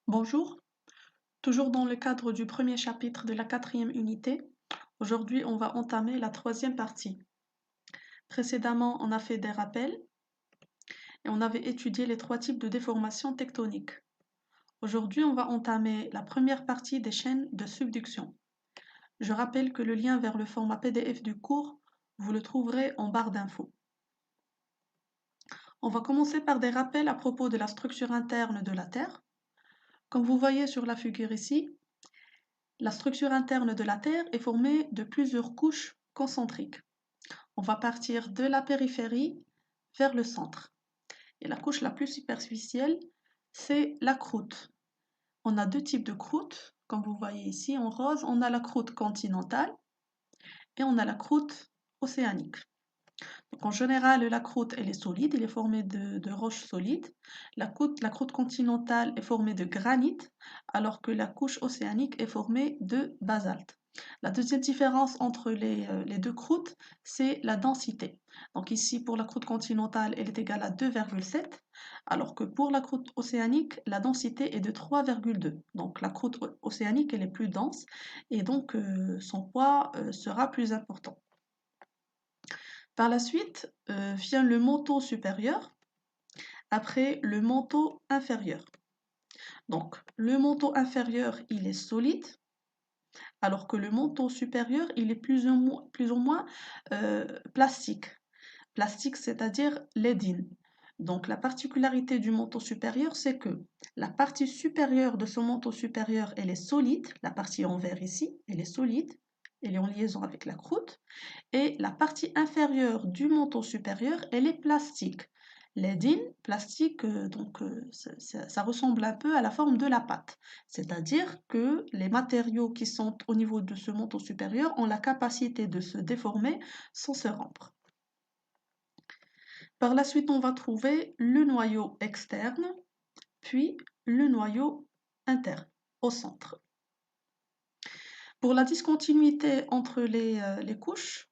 Bonjour, toujours dans le cadre du premier chapitre de la quatrième unité. Aujourd'hui, on va entamer la troisième partie. Précédemment, on a fait des rappels et on avait étudié les trois types de déformation tectonique. Aujourd'hui, on va entamer la première partie des chaînes de subduction. Je rappelle que le lien vers le format PDF du cours, vous le trouverez en barre d'infos. On va commencer par des rappels à propos de la structure interne de la Terre. Comme vous voyez sur la figure ici, la structure interne de la Terre est formée de plusieurs couches concentriques. On va partir de la périphérie vers le centre. Et la couche la plus superficielle, c'est la croûte. On a deux types de croûtes. Comme vous voyez ici en rose, on a la croûte continentale et on a la croûte océanique. Donc en général, la croûte, elle est solide, elle est formée de roches solides. La croûte continentale est formée de granit, alors que la couche océanique est formée de basalte. La deuxième différence entre les deux croûtes, c'est la densité. Donc ici, pour la croûte continentale, elle est égale à 2,7, alors que pour la croûte océanique, la densité est de 3,2. Donc la croûte océanique, elle est plus dense et donc son poids sera plus important. Par la suite vient le manteau supérieur, après le manteau inférieur. Donc le manteau inférieur, il est solide, alors que le manteau supérieur, il est plus ou moins plastique. Plastique, c'est-à-dire lédine. Donc la particularité du manteau supérieur, c'est que la partie supérieure de ce manteau supérieur, elle est solide, la partie en vert ici, elle est solide, elle est en liaison avec la croûte, et la partie inférieure du manteau supérieur, elle est plastique. L'édine, plastique, ça ressemble un peu à la forme de la pâte. C'est-à-dire que les matériaux qui sont au niveau de ce manteau supérieur ont la capacité de se déformer sans se rompre. Par la suite, on va trouver le noyau externe, puis le noyau interne, au centre. Pour la discontinuité entre les couches,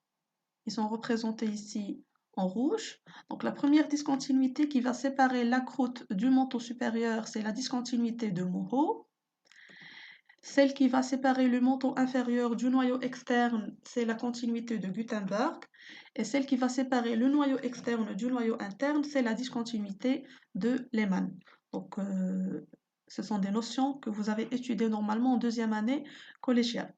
ils sont représentés ici en rouge. Donc la première discontinuité qui va séparer la croûte du manteau supérieur, c'est la discontinuité de Moreau. Celle qui va séparer le manteau inférieur du noyau externe, c'est la continuité de Gutenberg. Et celle qui va séparer le noyau externe du noyau interne, c'est la discontinuité de Lehmann. Donc ce sont des notions que vous avez étudiées normalement en deuxième année collégiale.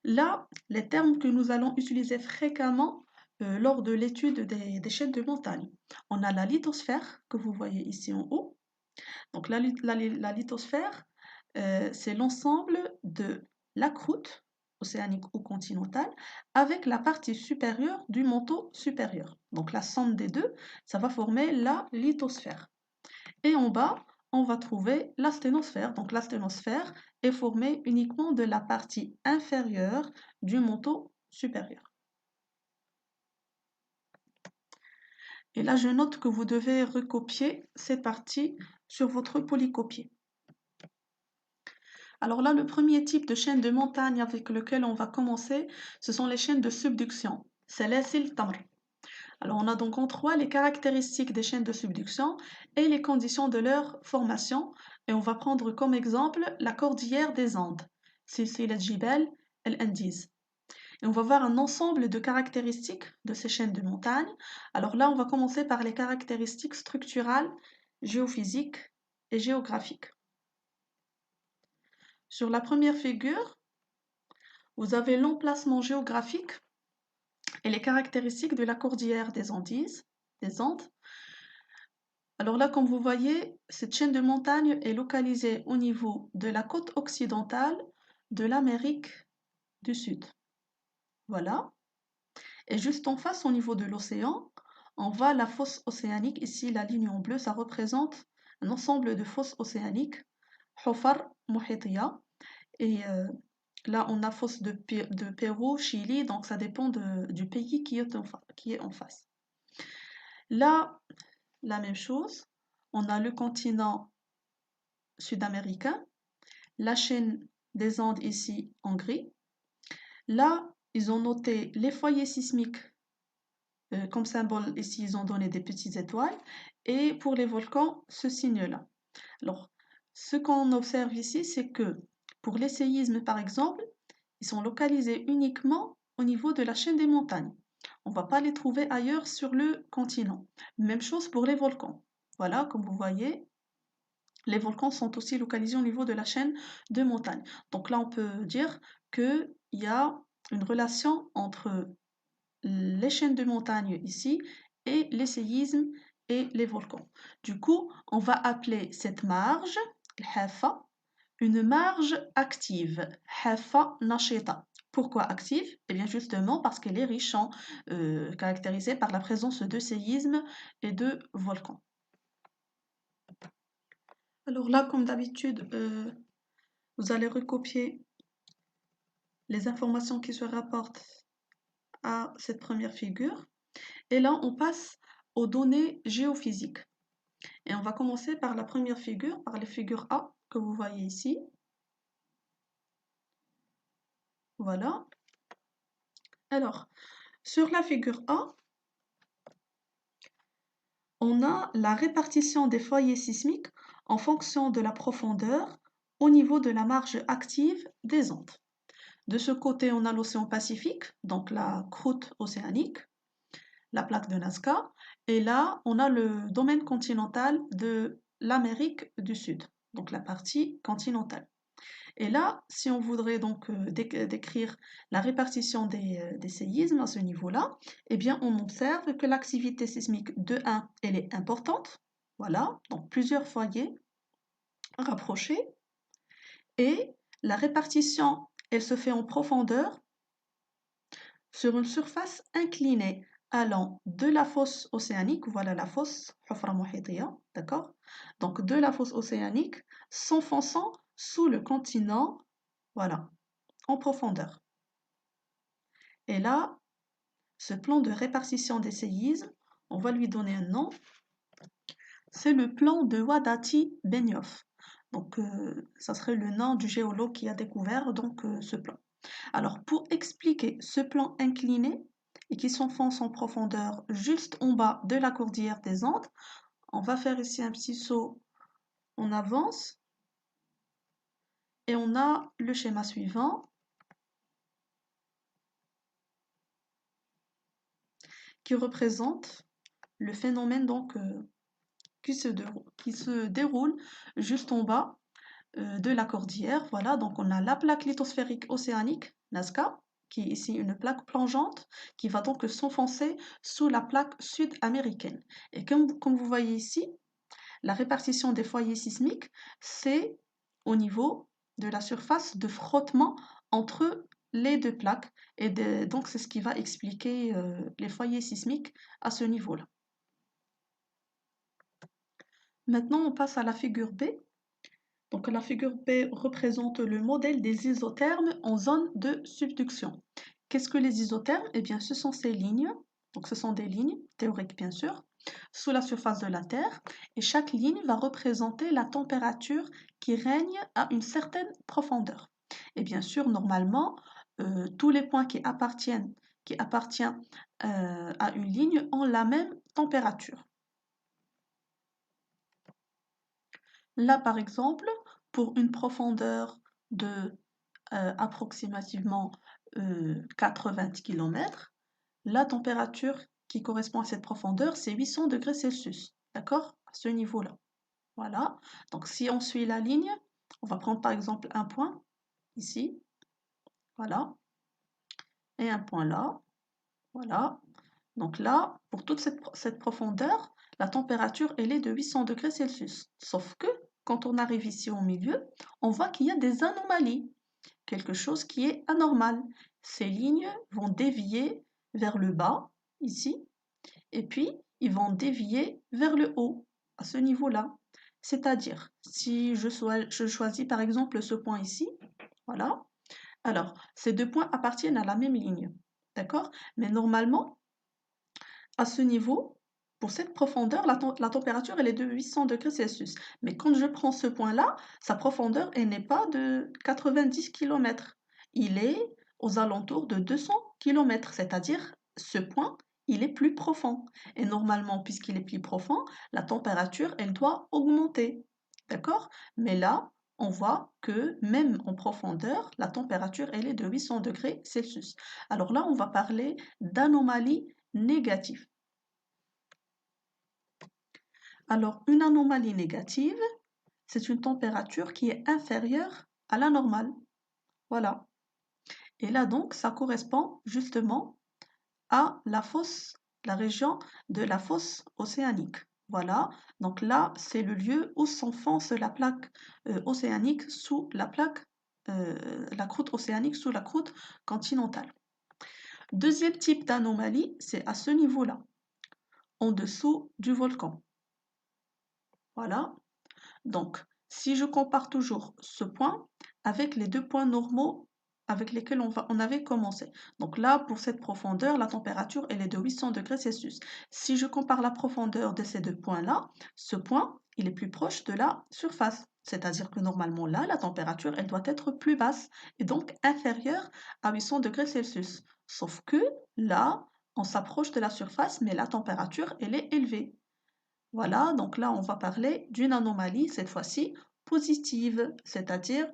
Là, les termes que nous allons utiliser fréquemment lors de l'étude des chaînes de montagne. On a la lithosphère que vous voyez ici en haut. Donc la lithosphère, c'est l'ensemble de la croûte océanique ou continentale avec la partie supérieure du manteau supérieur. Donc la somme des deux, ça va former la lithosphère. Et en bas, on va trouver la sténosphère. Donc la sténosphère est formée uniquement de la partie inférieure du manteau supérieur. Et là, je note que vous devez recopier cette partie sur votre polycopier. Alors là, le premier type de chaîne de montagne avec lequel on va commencer, ce sont les chaînes de subduction. C'est l'Asil Tamr. Alors on a donc en trois les caractéristiques des chaînes de subduction et les conditions de leur formation. Et on va prendre comme exemple la cordillère des Andes, Silsilat Jibal el-Andiz. Et on va voir un ensemble de caractéristiques de ces chaînes de montagne. Alors là, on va commencer par les caractéristiques structurales, géophysiques et géographiques. Sur la première figure, vous avez l'emplacement géographique et les caractéristiques de la cordillère des Andes. Alors là, comme vous voyez, cette chaîne de montagnes est localisée au niveau de la côte occidentale de l'Amérique du Sud. Voilà. Et juste en face, au niveau de l'océan, on voit la fosse océanique. Ici, la ligne en bleu, ça représente un ensemble de fosses océaniques, Hufar Muhitiya. Et là, on a fosse de Pérou, Chili, donc ça dépend du pays qui est en face. Là, la même chose, on a le continent sud-américain, la chaîne des Andes ici en gris. Là, ils ont noté les foyers sismiques comme symbole ici, ils ont donné des petites étoiles. Et pour les volcans, ce signe-là. Alors, Ce qu'on observe ici, c'est que pour les séismes, par exemple, ils sont localisés uniquement au niveau de la chaîne des montagnes. On ne va pas les trouver ailleurs sur le continent. Même chose pour les volcans. Voilà, comme vous voyez, les volcans sont aussi localisés au niveau de la chaîne de montagnes. Donc là, on peut dire qu'il y a une relation entre les chaînes de montagnes ici et les séismes et les volcans. Du coup, on va appeler cette marge, الحافة, une marge active, حافة نشطة. Pourquoi active? Eh bien justement parce qu'elle est riche en caractérisée par la présence de séismes et de volcans. Alors là, comme d'habitude, vous allez recopier les informations qui se rapportent à cette première figure. Et là, on passe aux données géophysiques. Et on va commencer par la première figure, par la figure A que vous voyez ici. Voilà. Alors, sur la figure A, on a la répartition des foyers sismiques en fonction de la profondeur au niveau de la marge active des Andes. De ce côté, on a l'océan Pacifique, donc la croûte océanique, la plaque de Nazca, et là, on a le domaine continental de l'Amérique du Sud, donc la partie continentale. Et là, si on voudrait donc décrire la répartition des séismes à ce niveau-là, eh bien, on observe que l'activité sismique de 1, elle est importante, voilà, donc plusieurs foyers rapprochés, et la répartition, elle se fait en profondeur sur une surface inclinée allant de la fosse océanique, voilà la fosse, حفرة محيطية, d'accord? Donc de la fosse océanique s'enfonçant sous le continent, voilà, en profondeur. Et là, ce plan de répartition des séismes, on va lui donner un nom, c'est le plan de Wadati-Benioff. Donc ça serait le nom du géologue qui a découvert donc ce plan. Alors, pour expliquer ce plan incliné et qui s'enfonce en profondeur juste en bas de la cordillère des Andes, on va faire ici un petit saut en avance et on a le schéma suivant qui représente le phénomène donc, qui se déroule juste en bas de la cordillère. Voilà, donc on a la plaque lithosphérique océanique, Nazca, qui est ici une plaque plongeante qui va donc s'enfoncer sous la plaque sud-américaine. Et comme vous voyez ici, la répartition des foyers sismiques, c'est au niveau de la surface de frottement entre les deux plaques. Et donc c'est ce qui va expliquer les foyers sismiques à ce niveau-là. Maintenant, on passe à la figure B. Donc la figure B représente le modèle des isothermes en zone de subduction. Qu'est-ce que les isothermes? Eh bien, ce sont ces lignes, donc ce sont des lignes théoriques bien sûr, sous la surface de la Terre, et chaque ligne va représenter la température qui règne à une certaine profondeur. Et bien sûr, normalement, tous les points qui appartiennent à une ligne ont la même température. Là, par exemple, pour une profondeur de approximativement 80 km, la température qui correspond à cette profondeur, c'est 800 degrés Celsius. D'accord? À ce niveau-là. Voilà. Donc, si on suit la ligne, on va prendre par exemple un point ici. Voilà. Et un point là. Voilà. Donc là, pour toute cette profondeur, la température, elle est de 800 degrés Celsius. Sauf que, quand on arrive ici au milieu, on voit qu'il y a des anomalies, quelque chose qui est anormal. Ces lignes vont dévier vers le bas, ici, et puis ils vont dévier vers le haut, à ce niveau-là. C'est-à-dire, si je choisis par exemple ce point ici, voilà, alors ces deux points appartiennent à la même ligne, d'accord? Mais normalement, à ce niveau, pour cette profondeur, la température elle est de 800 degrés Celsius. Mais quand je prends ce point-là, sa profondeur elle n'est pas de 90 km. Il est aux alentours de 200 km, c'est-à-dire ce point, il est plus profond. Et normalement, puisqu'il est plus profond, la température elle doit augmenter. D'accord? Mais là, on voit que même en profondeur, la température, elle est de 800 degrés Celsius. Alors là, on va parler d'anomalie négative. Alors, une anomalie négative, c'est une température qui est inférieure à la normale. Voilà. Et là, donc, ça correspond justement à la région de la fosse océanique. Voilà, donc là, c'est le lieu où s'enfonce la plaque océanique sous la croûte océanique sous la croûte continentale. Deuxième type d'anomalie, c'est à ce niveau-là, en dessous du volcan. Voilà, donc si je compare toujours ce point avec les deux points normaux avec lesquels on avait commencé. Donc là, pour cette profondeur, la température, elle est de 800 degrés Celsius. Si je compare la profondeur de ces deux points-là, ce point, il est plus proche de la surface. C'est-à-dire que normalement là, la température, elle doit être plus basse et donc inférieure à 800 degrés Celsius. Sauf que là, on s'approche de la surface, mais la température, elle est élevée. Voilà, donc là, on va parler d'une anomalie, cette fois-ci positive, c'est-à-dire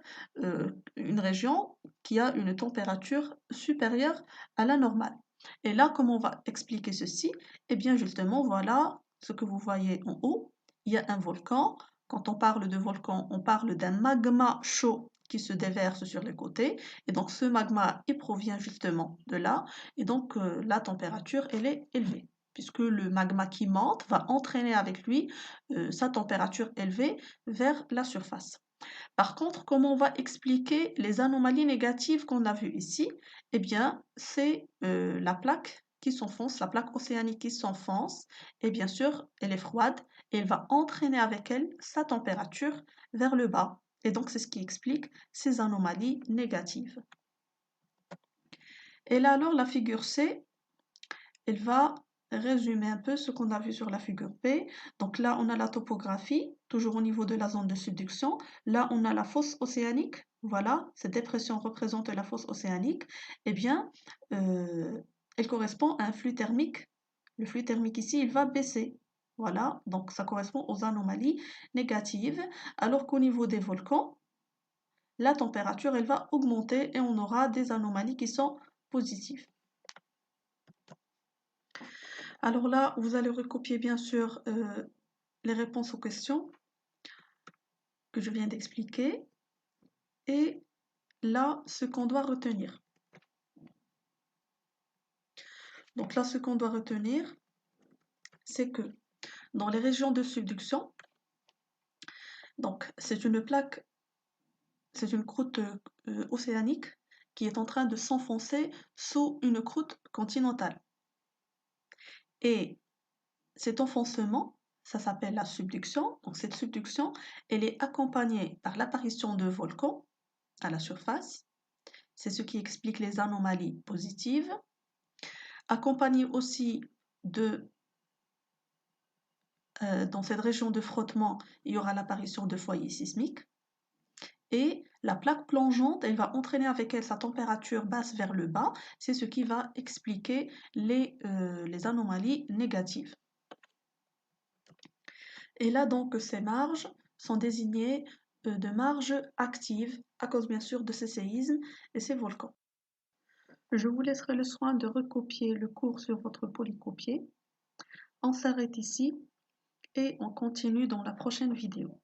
une région qui a une température supérieure à la normale. Et là, comment on va expliquer ceci? Eh bien, justement, voilà ce que vous voyez en haut. Il y a un volcan. Quand on parle de volcan, on parle d'un magma chaud qui se déverse sur les côtés. Et donc, ce magma, il provient justement de là. Et donc, la température, elle est élevée puisque le magma qui monte va entraîner avec lui sa température élevée vers la surface. Par contre, comment on va expliquer les anomalies négatives qu'on a vues ici? Eh bien, c'est la plaque qui s'enfonce, la plaque océanique qui s'enfonce, et bien sûr, elle est froide, et elle va entraîner avec elle sa température vers le bas. Et donc, c'est ce qui explique ces anomalies négatives. Et là, alors, la figure C, elle va résumer un peu ce qu'on a vu sur la figure B. Donc là, on a la topographie, toujours au niveau de la zone de subduction. Là, on a la fosse océanique. Voilà, cette dépression représente la fosse océanique. Eh bien, elle correspond à un flux thermique. Le flux thermique ici, il va baisser. Voilà, donc ça correspond aux anomalies négatives. Alors qu'au niveau des volcans, la température, elle va augmenter et on aura des anomalies qui sont positives. Alors là, vous allez recopier bien sûr les réponses aux questions que je viens d'expliquer et là, ce qu'on doit retenir. Donc là, ce qu'on doit retenir, c'est que dans les régions de subduction, donc c'est une plaque, c'est une croûte océanique qui est en train de s'enfoncer sous une croûte continentale. Et cet enfoncement, ça s'appelle la subduction. Donc cette subduction, elle est accompagnée par l'apparition de volcans à la surface. C'est ce qui explique les anomalies positives. Accompagné aussi dans cette région de frottement, il y aura l'apparition de foyers sismiques. Et la plaque plongeante, elle va entraîner avec elle sa température basse vers le bas. C'est ce qui va expliquer les anomalies négatives. Et là, donc, ces marges sont désignées de marges actives à cause, bien sûr, de ces séismes et ces volcans. Je vous laisserai le soin de recopier le cours sur votre polycopier. On s'arrête ici et on continue dans la prochaine vidéo.